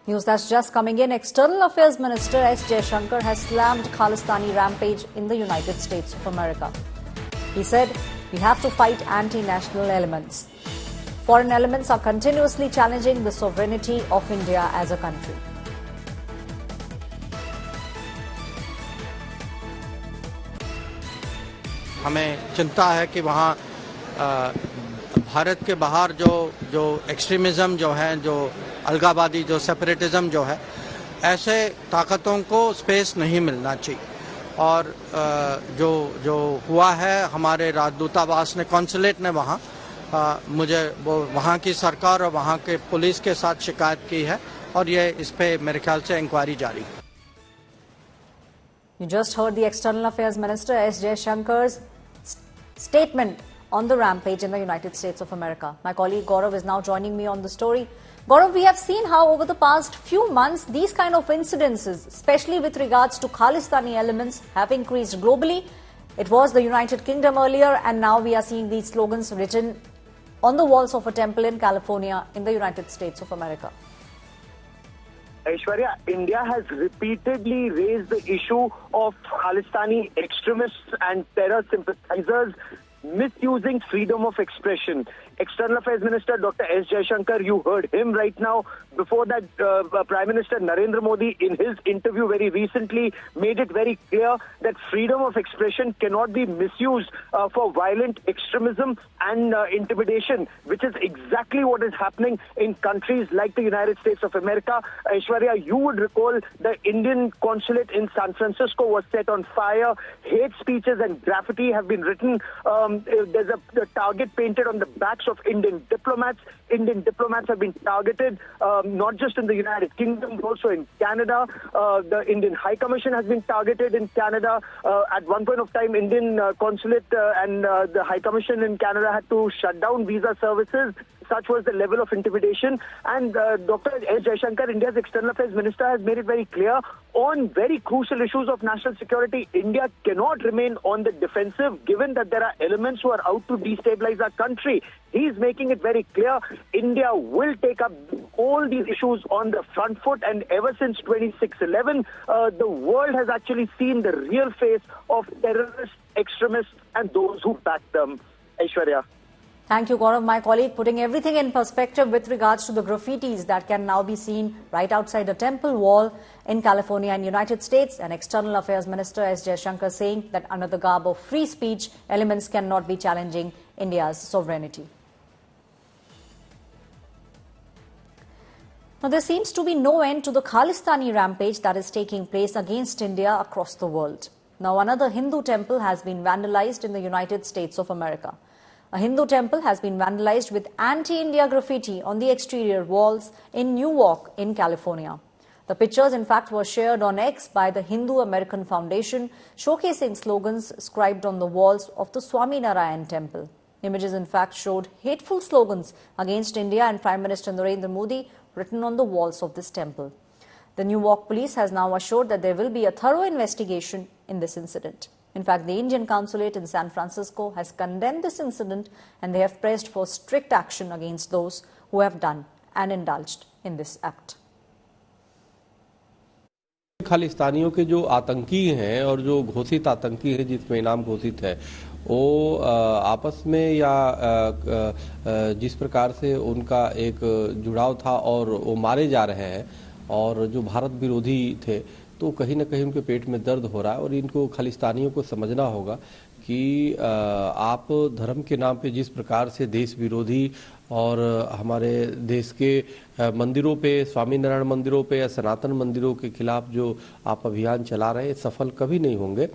News that's just coming in. External Affairs Minister S.Jaishankar has slammed Khalistani Rampage in the United States of America. He said, "We have to fight anti-national elements. Foreign elements are continuously challenging the sovereignty of India as a country." हमें चिंता है कि वहाँ भारत के बाहर जो extremism जो है, जो अलगावादी, जो सेपरेटिज्म जो है, ऐसे ताकतों को स्पेस नहीं मिलना चाहिए। और जो हुआ है, हमारे राजदूतावास ने, कॉन्सुलेट ने वहाँ मुझे वो वहाँ की सरकार और वहाँ के पुलिस के साथ शिकायत की है और ये इस पे मेरे ख्याल से इंक्वायरी जारी है। You just heard the External Affairs Minister S.Jaishankar's statement on the rampage in the United States of America. My colleague Gaurav is now joining me on the story. Gaurav, we have seen how over the past few months these kind of incidences, especially with regards to Khalistani elements, have increased globally. It was the United Kingdom earlier, and now we are seeing these slogans written on the walls of a temple in California in the United States of America. Aishwarya, India has repeatedly raised the issue of Khalistani extremists and terror sympathizers misusing freedom of expression. External Affairs Minister Dr. S.Jaishankar, you heard him right now. Before that, Prime Minister Narendra Modi, in his interview very recently, made it very clear that freedom of expression cannot be misused for violent extremism and intimidation, which is exactly what is happening in countries like the United States of America. Aishwarya, you would recall the Indian consulate in San Francisco was set on fire. Hate speeches and graffiti have been written. There's a target painted on the backs of Indian diplomats. Indian diplomats have been targeted, not just in the United Kingdom, but also in Canada. The Indian High Commission has been targeted in Canada. At one point of time, Indian consulate and the High Commission in Canada had to shut down visa services. Such was the level of intimidation. And Dr. S.Jaishankar, India's External Affairs Minister, has made it very clear on very crucial issues of national security. India cannot remain on the defensive, given that there are elements who are out to destabilize our country. He's making it very clear India will take up all these issues on the front foot. And ever since 26/11, the world has actually seen the real face of terrorists, extremists, and those who back them. Aishwarya. Thank you, Gaurav. My colleague putting everything in perspective with regards to the graffitis that can now be seen right outside a temple wall in California and United States. And External Affairs Minister S.Jaishankar saying that under the garb of free speech, elements cannot be challenging India's sovereignty. Now, there seems to be no end to the Khalistani rampage that is taking place against India across the world. Now, another Hindu temple has been vandalized in the United States of America. A Hindu temple has been vandalized with anti-India graffiti on the exterior walls in Newark in California. The pictures, in fact, were shared on X by the Hindu American Foundation, showcasing slogans scribbled on the walls of the Swaminarayan temple. Images, in fact, showed hateful slogans against India and Prime Minister Narendra Modi written on the walls of this temple. The Newark Police has now assured that there will be a thorough investigation in this incident. In fact, the Indian consulate in San Francisco has condemned this incident, and they have pressed for strict action against those who have done and indulged in this act. खालिस्तानियों के जो आतंकी हैं और जो घोषित आतंकी हैं जिसमें इनाम घोषित है, वो आपस में या जिस प्रकार से उनका एक जुड़ाव था और वो मारे जा रहे हैं और जो भारत विरोधी थे, तो कहीं न कहीं उनके पेट में दर्द हो रहा है। और इनको खालिस्तानियों को समझना होगा कि आप धर्म के नाम पे जिस प्रकार से देश विरोधी और हमारे देश के मंदिरों पे, स्वामीनारायण मंदिरों पे या सनातन मंदिरों के खिलाफ जो आप अभियान चला रहे हैं, सफल कभी नहीं होंगे।